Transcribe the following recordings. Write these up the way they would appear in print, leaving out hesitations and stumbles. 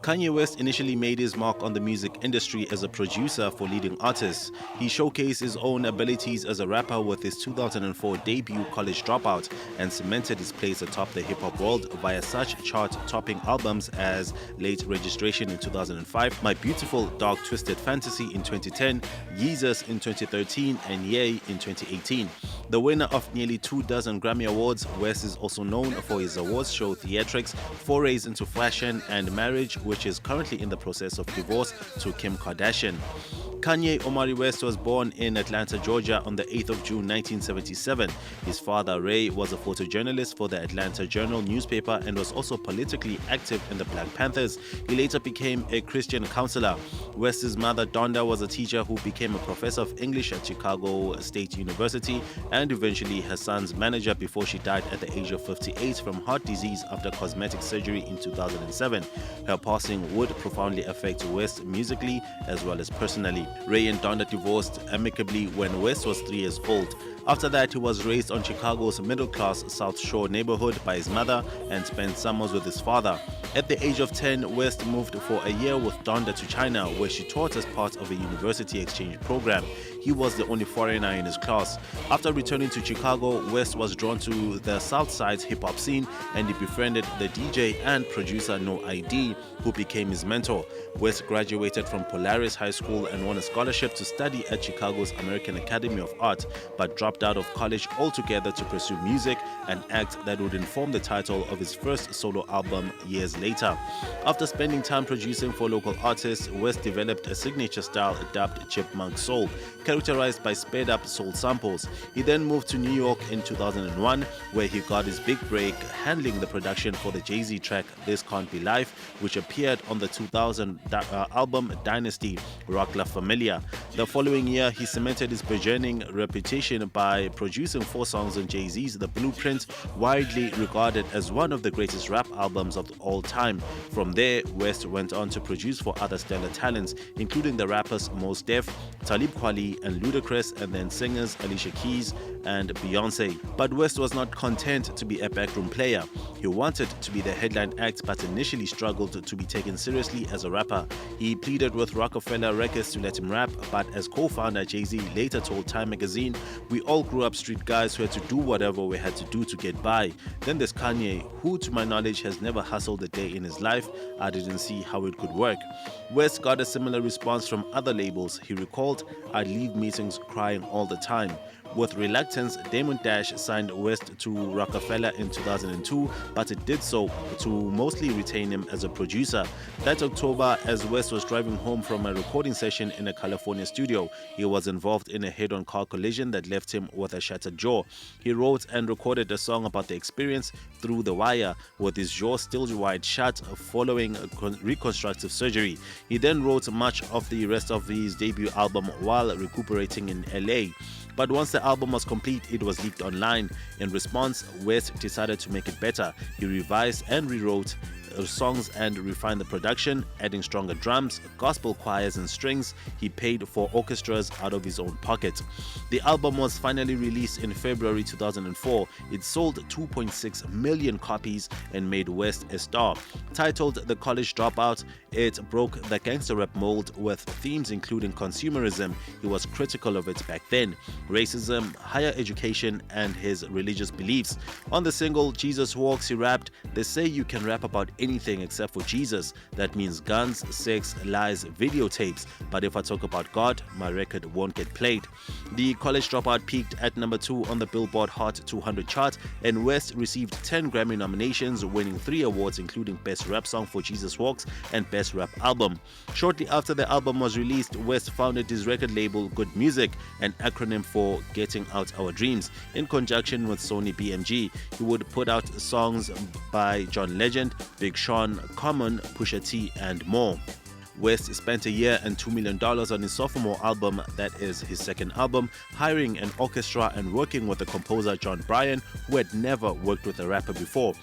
Kanye West initially made his mark on the music industry as a producer for leading artists. He showcased his own abilities as a rapper with his 2004 debut College Dropout and cemented his place atop the hip-hop world via such chart-topping albums as Late Registration in 2005, My Beautiful Dark Twisted Fantasy in 2010, Yeezus in 2013, and Yay in 2018. The winner of nearly 24 Grammy Awards, West is also known for his awards show theatrics, forays into fashion and marriage, which is currently in the process of divorce to Kim Kardashian. Kanye Omari West was born in Atlanta, Georgia on the 8th of June 1977. His father, Ray, was a photojournalist for the Atlanta Journal newspaper and was also politically active in the Black Panthers. He later became a Christian counselor. West's mother, Donda, was a teacher who became a professor of English at Chicago State University and eventually her son's manager before she died at the age of 58 from heart disease after cosmetic surgery in 2007. Her passing would profoundly affect West musically as well as personally. Ray and Donda divorced amicably when West was 3 years old. After that, he was raised on Chicago's middle-class South Shore neighborhood by his mother and spent summers with his father. At the age of 10, West moved for a year with Donda to China, where she taught as part of a university exchange program. He was the only foreigner in his class. After returning to Chicago, West was drawn to the South Side's hip-hop scene and he befriended the DJ and producer No ID, who became his mentor. West graduated from Polaris High School and won a scholarship to study at Chicago's American Academy of Art, but dropped out of college altogether to pursue music, an act that would inform the title of his first solo album years later. After spending time producing for local artists, West developed a signature style dubbed Chipmunk Soul, characterized by sped-up soul samples. He then moved to New York in 2001, where he got his big break handling the production for the Jay-Z track This Can't Be Life, which appeared on the 2000 album Dynasty, Rock La Familia. The following year, he cemented his burgeoning reputation by producing 4 songs on Jay-Z's The Blueprint, widely regarded as one of the greatest rap albums of all time. From there, West went on to produce for other stellar talents, including the rappers Mos Def, Talib Kweli, and Ludacris, and then singers Alicia Keys and Beyonce. But West was not content to be a backroom player. He wanted to be the headline act, but initially struggled to be taken seriously as a rapper. He pleaded with Rockefeller Records to let him rap, but as co-founder Jay-Z later told Time magazine, "We all grew up street guys who had to do whatever we had to do to get by. Then there's Kanye, who to my knowledge has never hustled a day in his life. I didn't see how it could work." West got a similar response from other labels. He recalled, "I'd leave meetings crying all the time." With reluctance, Damon Dash signed West to Rockefeller in 2002, but it did so to mostly retain him as a producer. That October, as West was driving home from a recording session in a California studio, he was involved in a head-on car collision that left him with a shattered jaw. He wrote and recorded a song about the experience through the wire, with his jaw still wide shut following reconstructive surgery. He then wrote much of the rest of his debut album while recuperating in LA. But once the album was complete, it was leaked online. In response, West decided to make it better. He revised and rewrote songs and refined the production, adding stronger drums, gospel choirs and strings. He paid for orchestras out of his own pocket. The album was finally released in February 2004. It sold 2.6 million copies and made West a star. Titled The College Dropout, it broke the gangster rap mold with themes including consumerism. He was critical of it back then, racism, higher education, and his religious beliefs. On the single Jesus Walks, he rapped, "They say you can rap about anything except for Jesus. That means guns, sex, lies, videotapes. But if I talk about God, my record won't get played." The College Dropout peaked at number 2 on the Billboard Hot 200 chart, and West received 10 Grammy nominations, winning 3 awards including Best Rap Song for Jesus Walks and Best Rap Album. Shortly after the album was released, West founded his record label Good Music, an acronym for Getting Out Our Dreams. In conjunction with Sony BMG, he would put out songs by John Legend, Big Sean, Common, Pusha T, and more. West spent a year and $2 million on his sophomore album, that is his second album, hiring an orchestra and working with the composer John Bryan, who had never worked with a rapper before.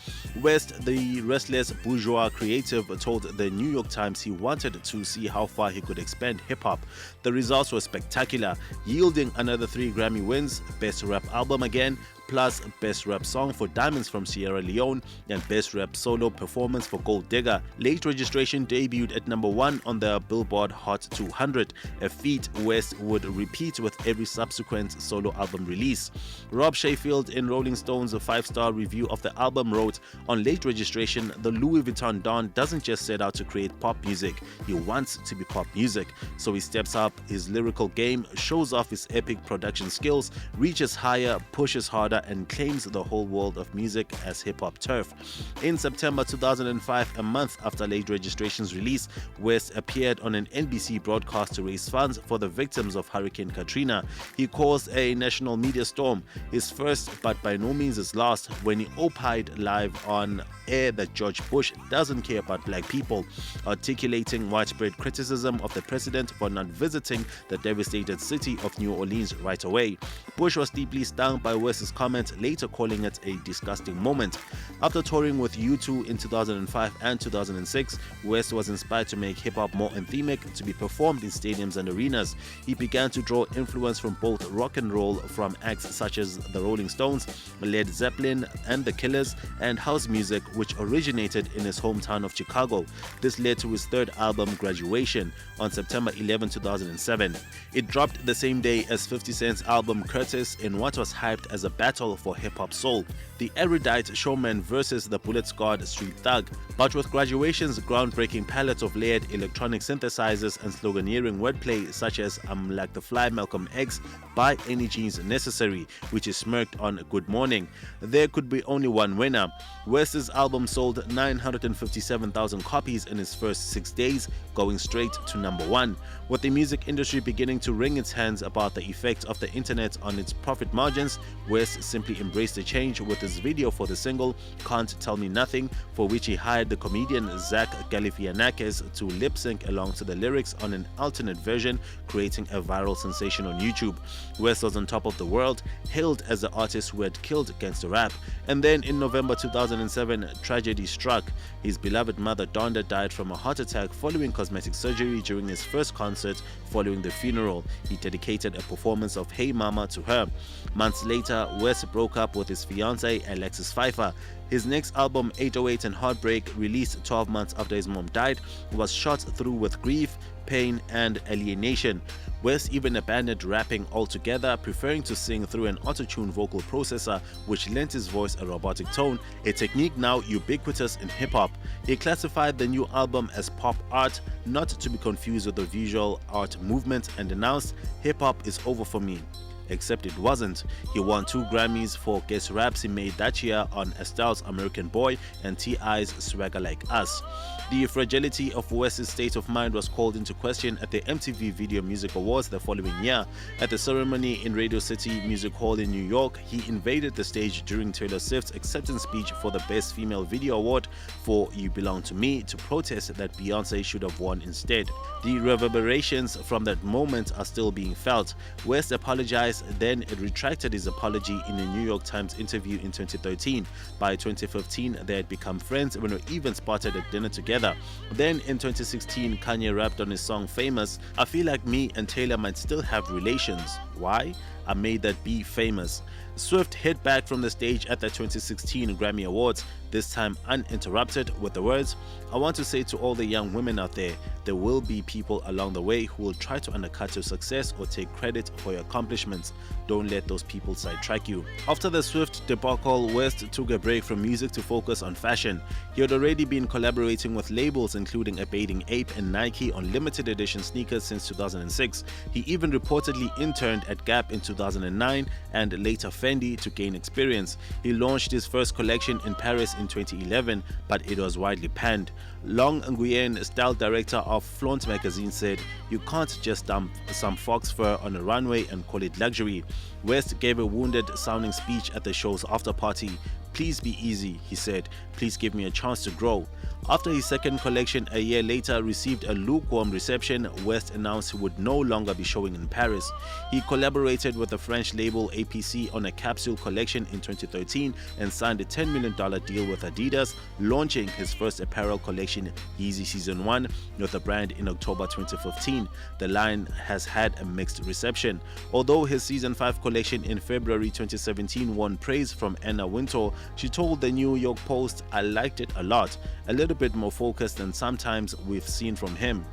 West, the restless bourgeois creative, told the New York Times he wanted to see how far he could expand hip-hop. The results were spectacular, yielding another 3 Grammy wins, Best Rap Album again, plus Best Rap Song for Diamonds from Sierra Leone and Best Rap Solo Performance for Gold Digger. Late Registration debuted at number 1 on the Billboard Hot 200, a feat West would repeat with every subsequent solo album release. Rob Sheffield in Rolling Stone's 5-star review of the album wrote, "On Late Registration, the Louis Vuitton Don doesn't just set out to create pop music, he wants to be pop music. So he steps up his lyrical game, shows off his epic production skills, reaches higher, pushes harder, and claims the whole world of music as hip-hop turf." In September 2005, a month after Late Registration's release, West appeared on an NBC broadcast to raise funds for the victims of Hurricane Katrina. He caused a national media storm, his first but by no means his last, when he opined live on air that George Bush doesn't care about black people, articulating widespread criticism of the president for not visiting the devastated city of New Orleans right away. Bush was deeply stung by West's comment, later calling it a disgusting moment. After touring with U2 in 2005 and 2006, West was inspired to make hip-hop more anthemic, to be performed in stadiums and arenas. He began to draw influence from both rock and roll from acts such as the Rolling Stones, Led Zeppelin and the Killers, and house music, which originated in his hometown of Chicago. This led to his third album, Graduation, on September 11, 2007. It dropped the same day as 50 Cent's album Curtis in what was hyped as a battle for hip-hop soul, the erudite showman versus the bullet-scarred street thug. But with Graduation's groundbreaking palette of layered electronic synthesizers and sloganeering wordplay such as "I'm like the fly Malcolm X, buy any jeans necessary," which is smirked on Good Morning, there could be only one winner. West's album sold 957,000 copies in its first 6 days, going straight to number 1. With the music industry beginning to wring its hands about the effect of the internet on its profit margins, West simply embraced the change with his video for the single Can't Tell Me Nothing, for which he hired the comedian Zach Galifianakis to lip-sync along to the lyrics on an alternate version, creating a viral sensation on YouTube. West was on top of the world, hailed as the artist who had killed gangster rap. And then in November 2007, tragedy struck. His beloved mother Donda died from a heart attack following cosmetic surgery during his first concert. Following the funeral, he dedicated a performance of Hey Mama to her. Months later, West broke up with his fiancée Alexis Pfeiffer. His next album, 808 and Heartbreak, released 12 months after his mom died, was shot through with grief, pain, and alienation. West even abandoned rapping altogether, preferring to sing through an auto-tune vocal processor, which lent his voice a robotic tone, a technique now ubiquitous in hip-hop. He classified the new album as pop art, not to be confused with the visual art movement, and announced, "Hip-hop is over for me." Except it wasn't. He won 2 Grammys for guest raps he made that year on Estelle's American Boy and T.I.'s Swagger Like Us. The fragility of West's state of mind was called into question at the MTV Video Music Awards the following year. At the ceremony in Radio City Music Hall in New York, he invaded the stage during Taylor Swift's acceptance speech for the Best Female Video Award for You Belong to Me to protest that Beyoncé should have won instead. The reverberations from that moment are still being felt. West apologized, then retracted his apology in a New York Times interview in 2013. By 2015, they had become friends and were even spotted at dinner together. Then in 2016, Kanye rapped on his song Famous, "I feel like me and Taylor might still have relations. Why? I made that be famous." Swift hit back from the stage at the 2016 Grammy Awards, this time uninterrupted, with the words, "I want to say to all the young women out there, there will be people along the way who will try to undercut your success or take credit for your accomplishments. Don't let those people sidetrack you." After the Swift debacle, West took a break from music to focus on fashion. He had already been collaborating with labels including A Bathing Ape and Nike on limited edition sneakers since 2006. He even reportedly interned at Gap in 2009 and later Fendi to gain experience. He launched his first collection in Paris in 2011, but it was widely panned. Long Nguyen, style director of Flaunt magazine, said, "You can't just dump some fox fur on a runway and call it luxury." West gave a wounded sounding speech at the show's after party. "Please be easy," he said. "Please give me a chance to grow." After his second collection a year later received a lukewarm reception, West announced he would no longer be showing in Paris. He collaborated with the French label APC on a capsule collection in 2013 and signed a $10 million deal with Adidas, launching his first apparel collection, Yeezy Season 1, with the brand in October 2015. The line has had a mixed reception. Although his Season 5 collection in February 2017 won praise from Anna Wintour, she told the New York Post, "I liked it a lot. A little bit more focused than sometimes we've seen from him."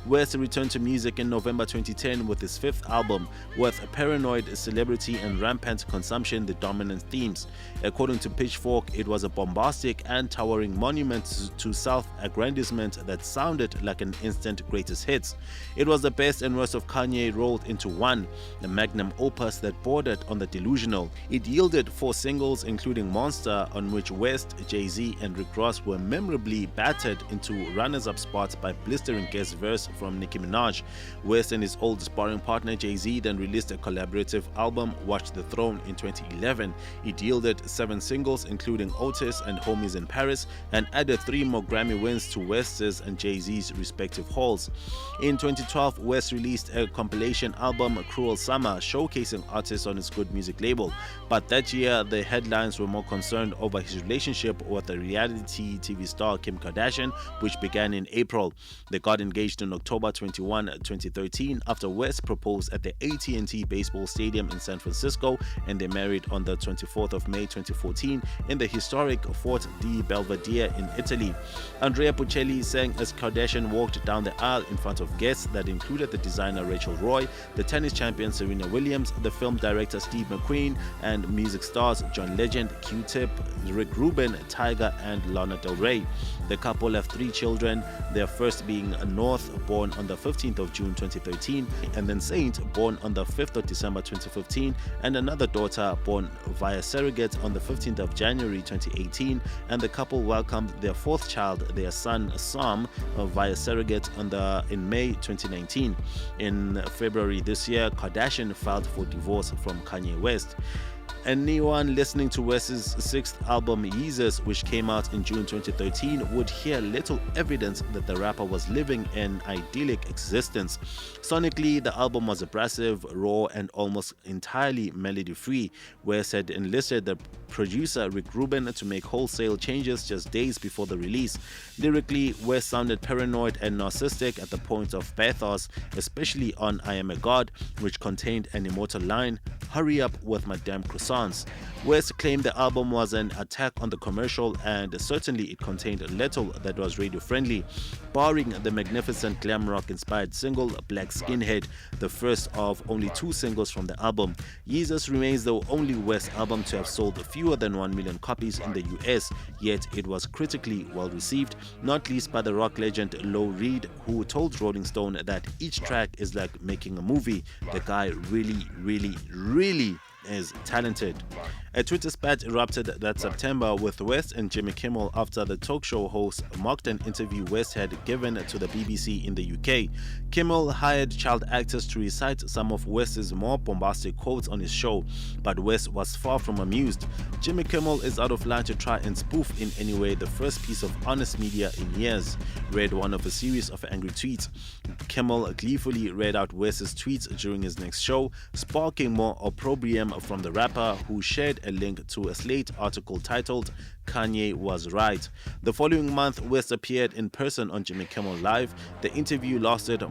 West returned to music in November 2010 with his fifth album, with paranoid celebrity and rampant consumption the dominant themes. According to Pitchfork, it was a bombastic and towering monument to self-aggrandizement that sounded like an instant greatest hits. It was the best and worst of Kanye rolled into one, a magnum opus that bordered on the delusional. It yielded 4 singles, including Monster, on which West, Jay-Z, and Rick Ross were memorably battered into runners-up spots by blistering guest verse from Nicki Minaj. West and his old sparring partner Jay-Z then released a collaborative album, Watch the Throne, in 2011. It yielded 7 singles, including Otis and Homies in Paris, and added 3 more Grammy wins to West's and Jay-Z's respective hauls. In 2012, West released a compilation album, Cruel Summer, showcasing artists on his Good Music label. But that year, the headlines were more concerned over his relationship with the reality TV star Kim Kardashian, which began in April. They got engaged on October 21, 2013, after West proposed at the AT&T Baseball Stadium in San Francisco, and they married on the 24th of May 2014 in the historic Fort di Belvedere in Italy. Andrea Bocelli sang as Kardashian walked down the aisle in front of guests that included the designer Rachel Roy, the tennis champion Serena Williams, the film director Steve McQueen, and music stars John Legend, Q-Tip, Rick Rubin, Tyga, and Lana Del Rey. The couple have 3 children, their first being North, born on the 15th of June 2013, and then Saint, born on the 5th of December 2015, and another daughter born via surrogate on the 15th of January 2018, and the couple welcomed their 4th child, their son Sam, via surrogate in May 2019. In February this year, Kardashian filed for divorce from Kanye West. Anyone listening to West's 6th album, Yeezus, which came out in June 2013, would hear little evidence that the rapper was living an idyllic existence. Sonically, the album was abrasive, raw, and almost entirely melody-free. West had enlisted the producer Rick Rubin to make wholesale changes just days before the release. Lyrically, West sounded paranoid and narcissistic at the point of pathos, especially on I Am a God, which contained an immortal line, "Hurry up with my damn croissants." West claimed the album was an attack on the commercial, and certainly it contained little that was radio-friendly. Barring the magnificent glam rock-inspired single Black Skinhead, the first of only 2 singles from the album, Yeezus remains the only West album to have sold fewer than 1 million copies in the US, yet it was critically well received, not least by the rock legend Lou Reed, who told Rolling Stone that each track is like making a movie. The guy really is talented. A Twitter spat erupted that September with West and Jimmy Kimmel after the talk show host mocked an interview West had given to the BBC in the UK. Kimmel hired child actors to recite some of West's more bombastic quotes on his show, but West was far from amused. Jimmy Kimmel is out of line to try and spoof in any way the first piece of honest media in years, read one of a series of angry tweets. Kimmel gleefully read out West's tweets during his next show, sparking more opprobrium from the rapper, who shared a link to a Slate article titled "Kanye Was Right." The following month, West appeared in person on Jimmy Kimmel Live. The interview lasted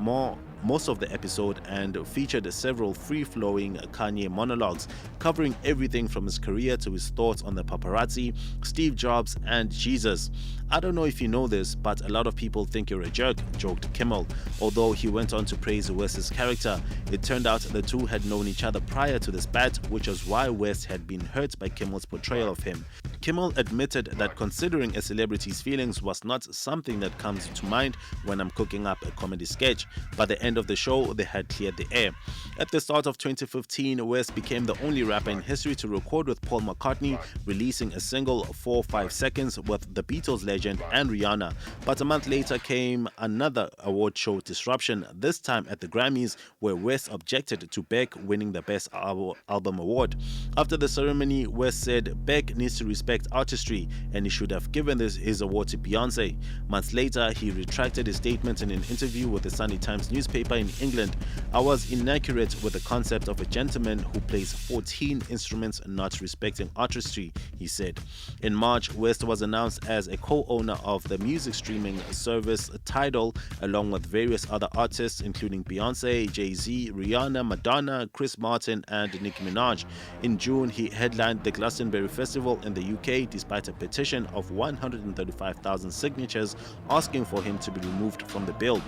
most of the episode and featured several free-flowing Kanye monologues, covering everything from his career to his thoughts on the paparazzi, Steve Jobs, and Jesus. "I don't know if you know this, but a lot of people think you're a jerk," joked Kimmel, although he went on to praise West's character. It turned out the two had known each other prior to the spat, which was why West had been hurt by Kimmel's portrayal of him. Kimmel admitted that considering a celebrity's feelings was not something that comes to mind when I'm cooking up a comedy sketch. By the end of the show, they had cleared the air. At the start of 2015, West became the only rapper in history to record with Paul McCartney, releasing a single 4-5 seconds with the Beatles legend and Rihanna. But a month later came another award show disruption, this time at the Grammys, where West objected to Beck winning the Best Album award. After the ceremony, West said Beck needs to respect respect artistry and he should have given his award to Beyonce. Months later, he retracted his statement in an interview with the Sunday Times newspaper in England. "I was inaccurate with the concept of a gentleman who plays 14 instruments not respecting artistry," he said. In March, West was announced as a co-owner of the music streaming service Tidal, along with various other artists including Beyonce, Jay-Z, Rihanna, Madonna, Chris Martin and Nicki Minaj. In June, he headlined the Glastonbury Festival in the UK despite a petition of 135,000 signatures asking for him to be removed from the bill.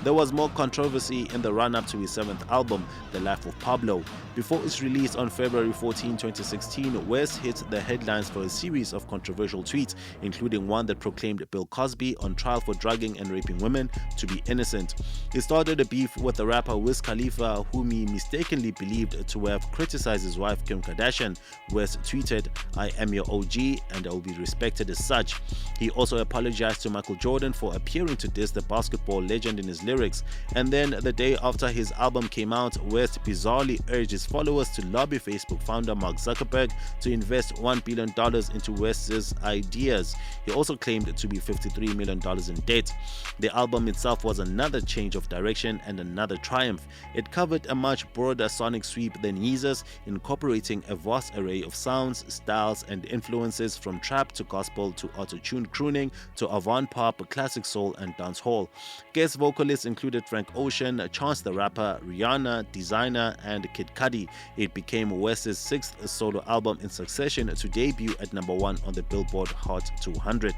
There was more controversy in the run-up to his 7th album, The Life of Pablo. Before its release on February 14, 2016, West hit the headlines for a series of controversial tweets, including one that proclaimed Bill Cosby, on trial for drugging and raping women, to be innocent. He started a beef with the rapper Wiz Khalifa, whom he mistakenly believed to have criticized his wife Kim Kardashian. West tweeted, "I am your OG and I will be respected as such." He also apologized to Michael Jordan for appearing to diss the basketball legend in his lyrics. And then the day after his album came out, West bizarrely urged his followers to lobby Facebook founder Mark Zuckerberg to invest $1 billion into West's ideas. He also claimed to be $53 million in debt. The album itself was another change of direction and another triumph. It covered a much broader sonic sweep than Yeezus, incorporating a vast array of sounds, styles and influences from trap to gospel to auto-tuned crooning to avant-pop, classic soul and dancehall. Guest vocalists included Frank Ocean, Chance the Rapper, Rihanna, Designer and Kid Cudi. It became West's 6th solo album in succession to debut at #1 on the Billboard Hot 200.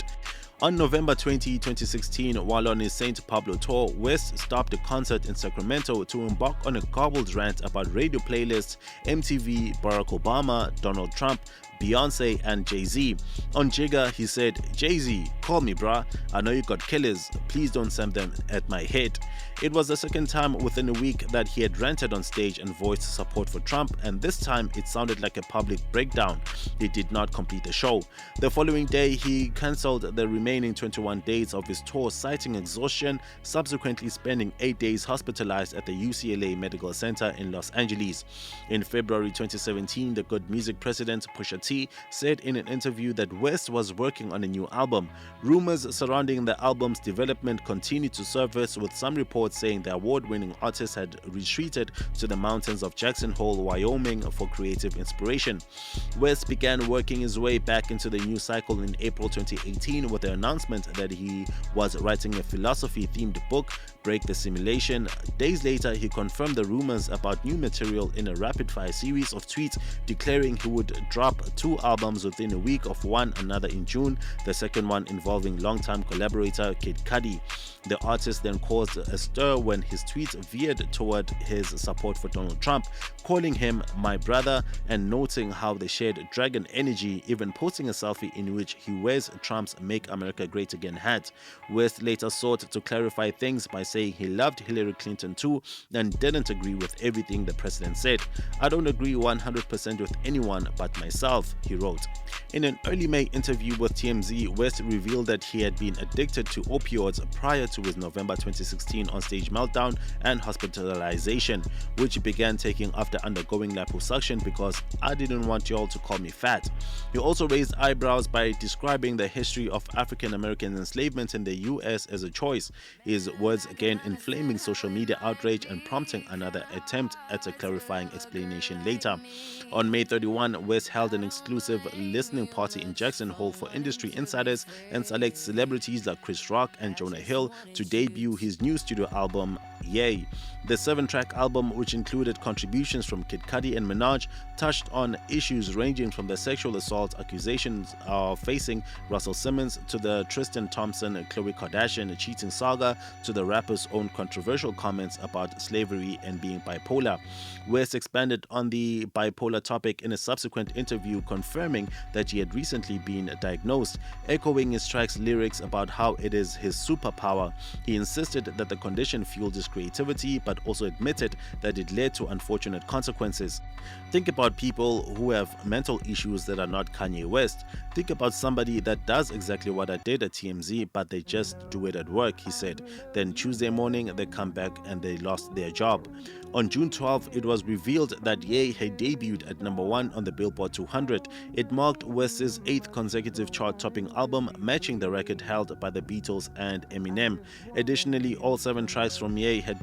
On November 20, 2016, while on his St. Pablo tour, West stopped a concert in Sacramento to embark on a garbled rant about radio playlists, MTV, Barack Obama, Donald Trump, Beyonce and Jay-Z. On Jigga, he said, "Jay-Z, call me bruh, I know you got killers, please don't send them at my head." It was the second time within a week that he had ranted on stage and voiced support for Trump, and this time it sounded like a public breakdown. He did not complete the show. The following day, he cancelled the remaining 21 days of his tour, citing exhaustion, subsequently spending 8 days hospitalized at the UCLA Medical Center in Los Angeles. In February 2017, the Good Music president, Pusha T, said in an interview that West was working on a new album. Rumors surrounding the album's development continued to surface, with some reports saying the award-winning artist had retreated to the mountains of Jackson Hole, Wyoming for creative inspiration. West began working his way back into the news cycle in April 2018 with the announcement that he was writing a philosophy-themed book, Break the Simulation. Days later, he confirmed the rumors about new material in a rapid-fire series of tweets declaring he would drop 2 albums within a week of one another in June, the second one involving longtime collaborator Kid Cudi. The artist then caused a stir when his tweets veered toward his support for Donald Trump, calling him "my brother" and noting how they shared dragon energy, even posting a selfie in which he wears Trump's "Make America Great Again" hat. West later sought to clarify things by saying he loved Hillary Clinton too and didn't agree with everything the president said. "I don't agree 100% with anyone but myself," he wrote. In an early May interview with TMZ, West revealed that he had been addicted to opioids prior to his November 2016 onstage meltdown and hospitalization, which began taking after undergoing liposuction because "I didn't want y'all to call me fat." He also raised eyebrows by describing the history of African American enslavement in the US as a choice, his words again inflaming social media outrage and prompting another attempt at a clarifying explanation later. On May 31, West held an exclusive listening party in Jackson Hole for industry insiders and select celebrities like Chris Rock and Jonah Hill to debut his new studio album, Yay. The 7-track album, which included contributions from Kid Cudi and Minaj, touched on issues ranging from the sexual assault accusations facing Russell Simmons to the Tristan Thompson and Khloe Kardashian cheating saga to the rapper's own controversial comments about slavery and being bipolar. West expanded on the bipolar topic in a subsequent interview, confirming that he had recently been diagnosed, echoing his track's lyrics about how it is his superpower. He insisted that the condition fueled his creativity, but also admitted that it led to unfortunate consequences. Think about people who have mental issues that are not Kanye West. Think about somebody that does exactly what I did at TMZ, but they just do it at work, he said. Then Tuesday morning, they come back and they lost their job. On June 12, it was revealed that Ye had debuted at #1 on the Billboard 200. It marked West's 8th consecutive chart-topping album, matching the record held by the Beatles and Eminem. Additionally, all 7 tracks from Ye had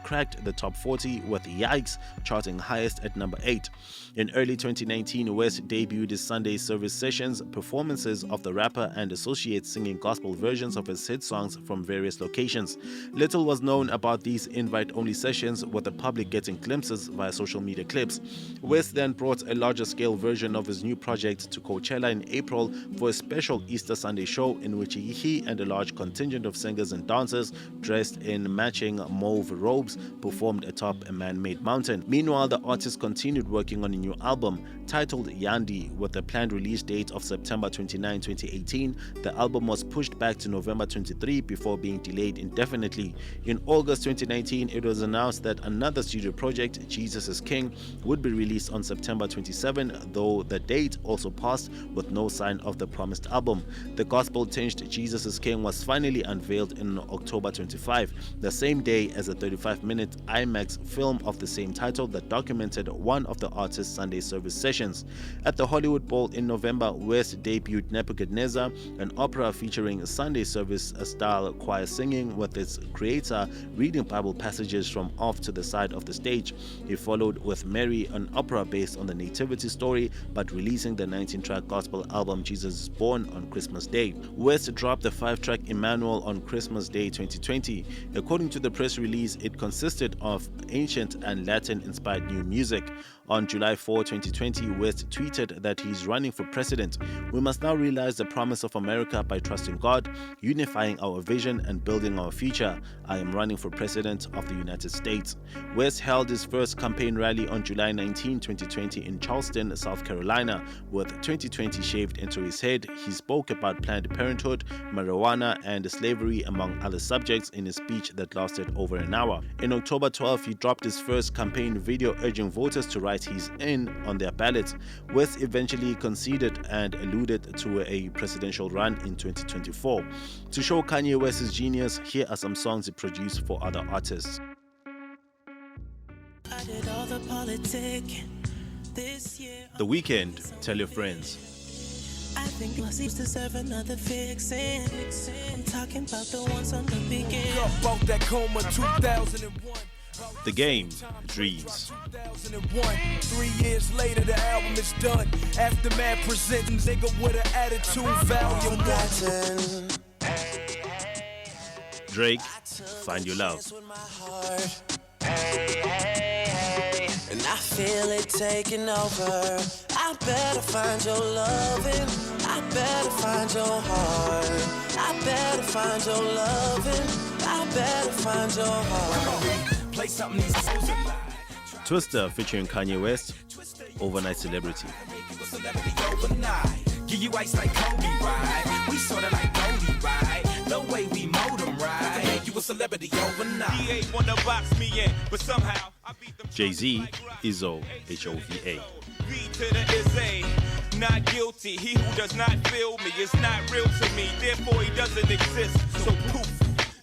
cracked the top 40, with Yikes charting highest at #8. In early 2019, West debuted his Sunday service sessions, performances of the rapper and associates singing gospel versions of his hit songs from various locations. Little was known about these invite-only sessions, with the public getting glimpses via social media clips. West then brought a larger-scale version of his new project to Coachella in April for a special Easter Sunday show in which he and a large contingent of singers and dancers dressed in matching mauve robes performed atop a man-made mountain. Meanwhile, the artist continued working on a new album titled Yandi with a planned release date of September 29, 2018. The album was pushed back to November 23 before being delayed indefinitely. In August 2019, it was announced that another studio project, Jesus is King, would be released on September 27, though the date also passed with no sign of the promised album. The gospel-tinged Jesus is King was finally unveiled in October 25, the same day as a 35-minute IMAX film of the same title that documented one of the artist's Sunday service sessions. At the Hollywood Bowl in November, West debuted Nebuchadnezzar, an opera featuring Sunday service-style choir singing with its creator reading Bible passages from off to the side of the stage. He followed with Mary, an opera based on the nativity story, but releasing the 19-track gospel album Jesus is Born on Christmas Day. West dropped the 5-track Emmanuel on Christmas Day 2020. According to the press release, it consisted of ancient and Latin-inspired new music. On July 4, 2020, West tweeted that he's running for president. We must now realize the promise of America by trusting God, unifying our vision, and building our future. I am running for president of the United States. West held his first campaign rally on July 19, 2020 in Charleston, South Carolina. With 2020 shaved into his head, he spoke about Planned Parenthood, marijuana, and slavery, among other subjects, in a speech that lasted over an hour. In October 12, he dropped his first campaign video urging voters to write "He's in" on their ballots. West eventually conceded and alluded to a presidential run in 2024. To show Kanye West's genius, here are some songs he produced for other artists. The Weeknd, Tell Your Friends. I think Lucy's deserve another fixin'. I'm talking about the ones on the beginning. About that coma 2001. The Game, Dreams. 3 years later, the album is done. Aftermath presenting nigga with an attitude volume 1. Drake, Find Your Love. And I feel it taking over. I better find your loving. I better find your heart. I better find your loving. I better find your heart. Play something these souls alive. Twister featuring Kanye West, Overnight Celebrity. Give you ice like Kobe, right? We sorta like Kobe, right? The way we mold them, right? Make you a celebrity overnight. He ain't wanna box me in, but somehow I beat them. Jay-Z, Izzo, H-O-V-A. B to the is A, not guilty. He who does not feel me is not real to me. Therefore, he doesn't exist. So poof,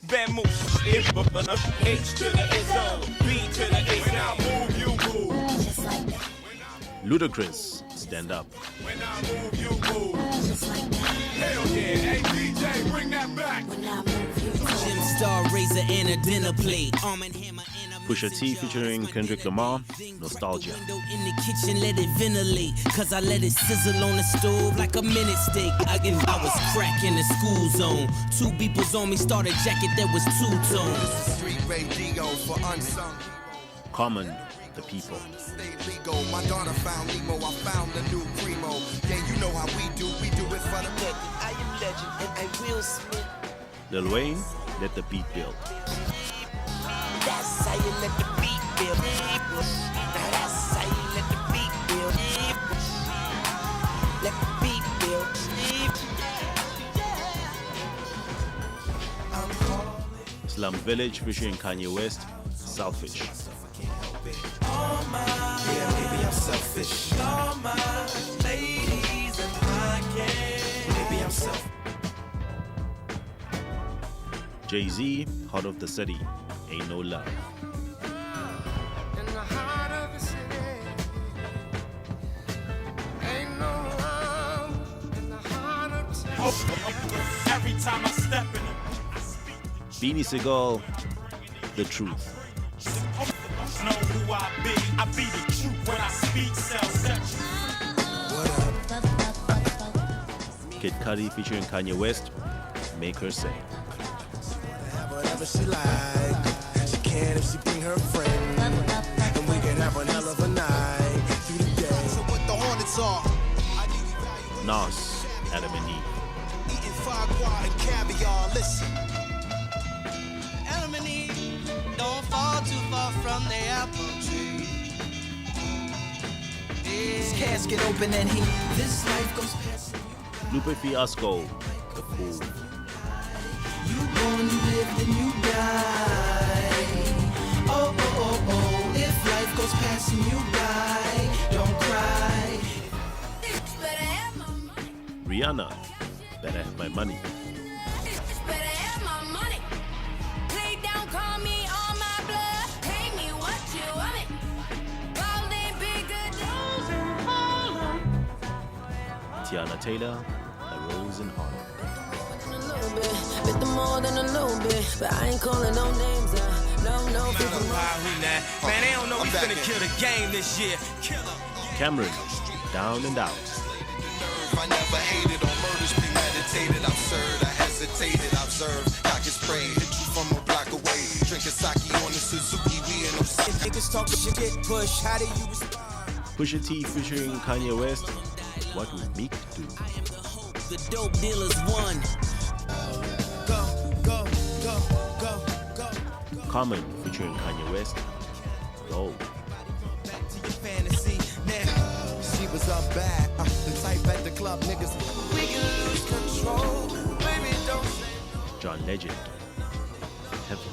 vamoose. H to the is O, B to the is A. When I move, you move. Just like that. Ludacris, Stand Up. When I move, you move. Just like that. Hell yeah, hey DJ, bring that back. When I move, you move. Gym star, razor, and a dinner plate. Arm and hammer. Pusha T featuring Kendrick Lamar, Nostalgia. In the kitchen, let it ventilate, cause I let it sizzle on the stove like a minute steak. I was crack in the school zone. 2 peoples on me, started jacket that was 2-tone. Street radio for unsung. Common, The People. My daughter found Nemo, I found the new primo. Yeah, you know how we do it for the legend. I am legend and I will Smith. Lil Wayne, Let the Beat Build. That's how you let the beat build. Now that's how you let the beat build. Let the beat build. Slum Village featuring Kanye West, Selfish. Yeah, maybe I'm selfish. All my ladies and I can. Maybe I'm selfish. Jay-Z, Heart of the City, Ain't No Love. In the heart of the city, ain't no love. In the heart of the city. Every time I step in it, I speak the Beanie Sigel, The Truth. know who I be the truth when I speak, Kid Cudi featuring Kanye West, Make Her Say. Have whatever she like. She can if she bring her friend. And we can have one hell of a night through the day. So what the Hornets are? Nas, Adam and Eve. Eating foie and caviar. Listen. Adam and Eve don't fall too far from the apple tree. His casket open and this life goes past. Lupe Fiasco, The Fool. You born, you live, then you die. Oh, oh, oh, oh. If life goes past and you die, don't cry. Rihanna, Better Have My Money. Tiana Taylor, A Rose in Harlem. Bit more than a little bit, but I ain't calling no names. No people. Man, they don't know we finna kill the game this year. Cameron, Down and Out. I never hated on murders premeditated. Absurd, I hesitated, observed. Cock is prey, hit you from a block away. Drinking sake on the Suzuki, we in Osaka. Niggas talk shit, get pushed. How do you respond? Pusha T featuring Kanye West, What Would Meek Do? The dope dealers won. Go. Common featuring Kanye West, Go. Back to your fantasy now. She was up bad. The type at the club, niggas. We can lose control. Baby, don't say. John Legend, Heaven.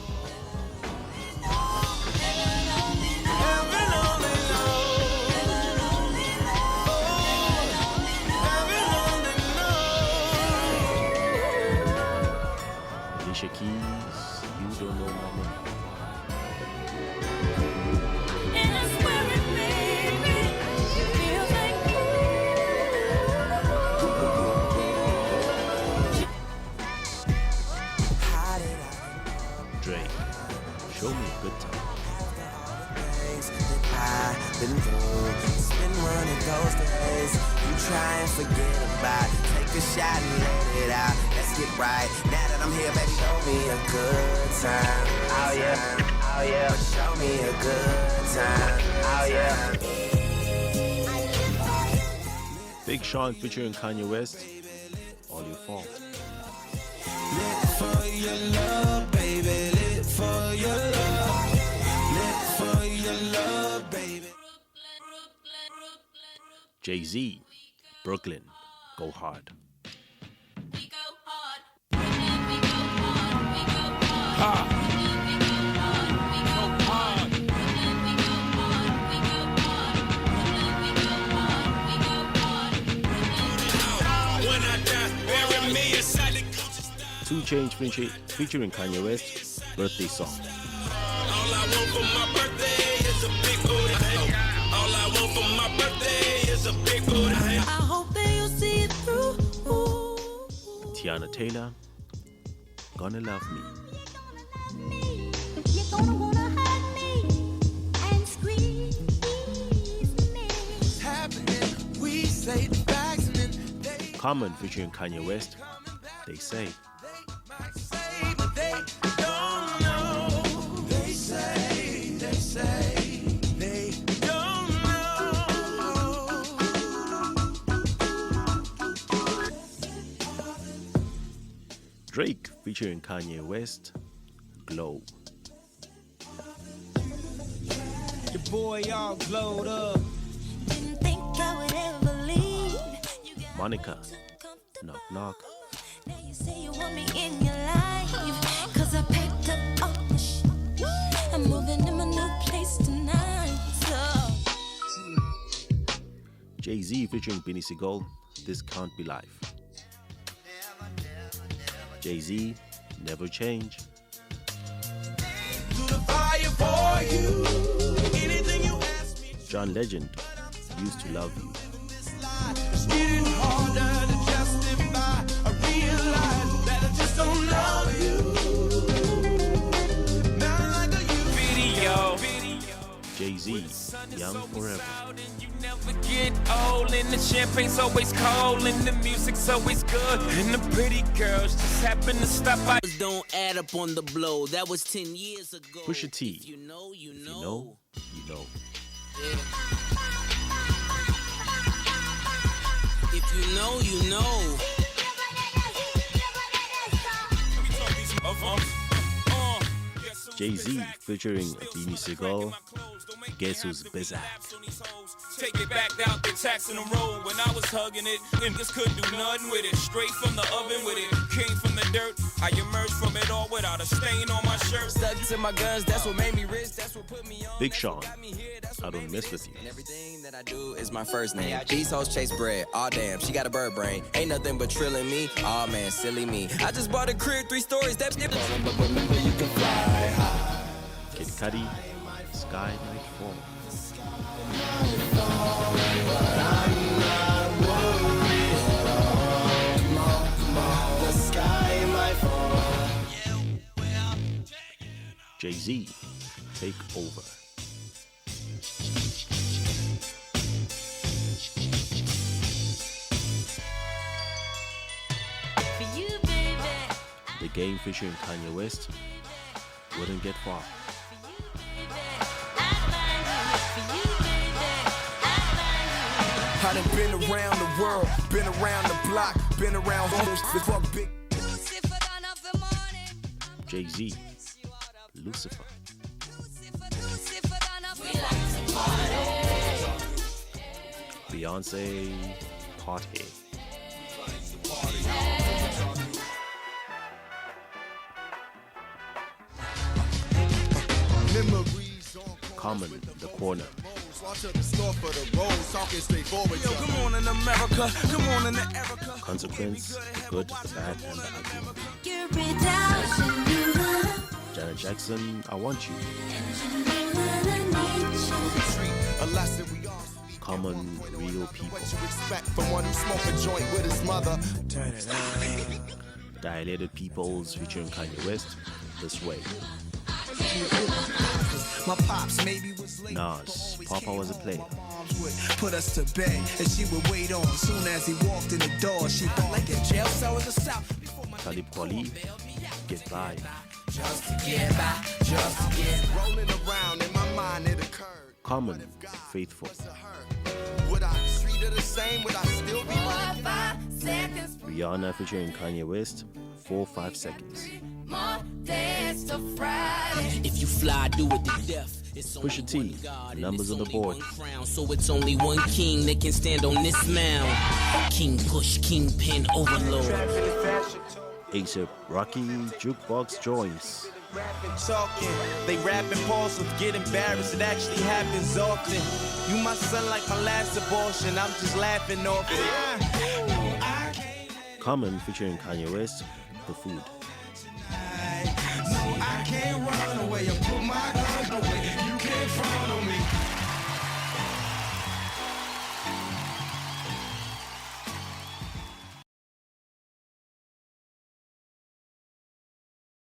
Alicia Keys, You Don't Know My Name. Drake, Show Me a Good Time. I've been through. It's been one of those days. You try and forget about it. Take a shot and let it out. Let's get right. Now that I'm here, baby, show me a good time. Oh yeah. Show me a good time. Oh yeah. Big Sean featuring Kanye West, All Your Fault. Lit for your love, baby. Lit for your love. Lit for your love, baby. Jay-Z, Brooklyn, Go Hard. Two Chainz featuring Kanye West, Birthday Song. All I want for my birthday is a big booty. All I want for my birthday is a big booty. I hope that you see it through. Tiana Taylor, Gonna Love Me. You're gonna wanna hug me and squeeze me. What's happening? We say the facts and then they Common featuring Kanye West, They Say. might say, but they don't know. They say, they don't know. Drake featuring Kanye West, Glow. Your boy all glowed up. Didn't think I would ever leave. You got Monica, Knock Knock. now you say you want me in your life. 'Cause I packed up all the shit. I'm moving in my Jay-Z featuring Benny Siegel, This Can't Be Life. Jay-Z, Never Change. John Legend, Used to Love You. It's getting harder to justify. I realize that I just don't love you. Not like I used to. Jay-Z, Young Forever. You never get old, and the champagne's always cold, and the music's always good, and the pretty girls just happen to stop by. Don't add up on the blow. That was 10 years ago. Pusha T. If you know, you If know. you know. If you know, you know. Jay-Z featuring Benny Siegel, Guess Who's Bizarre. Take it back out, they taxing the road. When I was hugging it, niggas couldn't do nothing with it. Straight from the oven with it, came from the dirt. I emerged from it all without a stain on my shirt. Stuck to my guns, that's what made me rich. That's what put me on. Big Sean, I Don't Mess With You. Everything that I do is my first name. These hoes chase bread. Aw damn, she got a bird brain. Ain't nothing but trilling me. Aw man, silly me. I just bought a crib, 3 stories. That remember you can fly high. Kid Cudi, Sky Might Fall. Jay-Z, Take Over. For you, baby. The Game featuring Kanye West, Wouldn't Get Far. I done been around the world, been around the block, been around homes, fuck big. Jay-Z, Lucifer. Beyonce, Party. Common, The Corner. Good morning, America. Good morning, Erica. Consequence, The Good, The Bad, and The Ugly. Janet Jackson, I Want You. A lesson we all Common, Real People. what you expect from one who smoked a joint with his mother. Turn it on. Dilated Peoples featuring Kanye West, This Way. My pops maybe was late. Nas, Papa Was a Player. Moms would put us to bed, and she would wait on. Soon as he walked in the door, she felt like a jail cell in the south. Before my Talib Kweli, Get By. just to get by, just to get rolling around in my mind it occurred. Common, Faithful. Would I treat her the same? Would I still be running? Rihanna featuring Kanye West, 4-5 Seconds. If you fly, do it to death. It's only Pusha T, one God, and Numbers it's on the only Board. one crown, so it's only one king that can stand on this mound. King Push, Kingpin, Overload. A$AP Rocky, Jukebox Joints. Rapping, talking, they rapping pause with get embarrassed. It actually happens often. You my son like my last abortion. I'm just laughing off it. Common featuring Kanye West, The Food.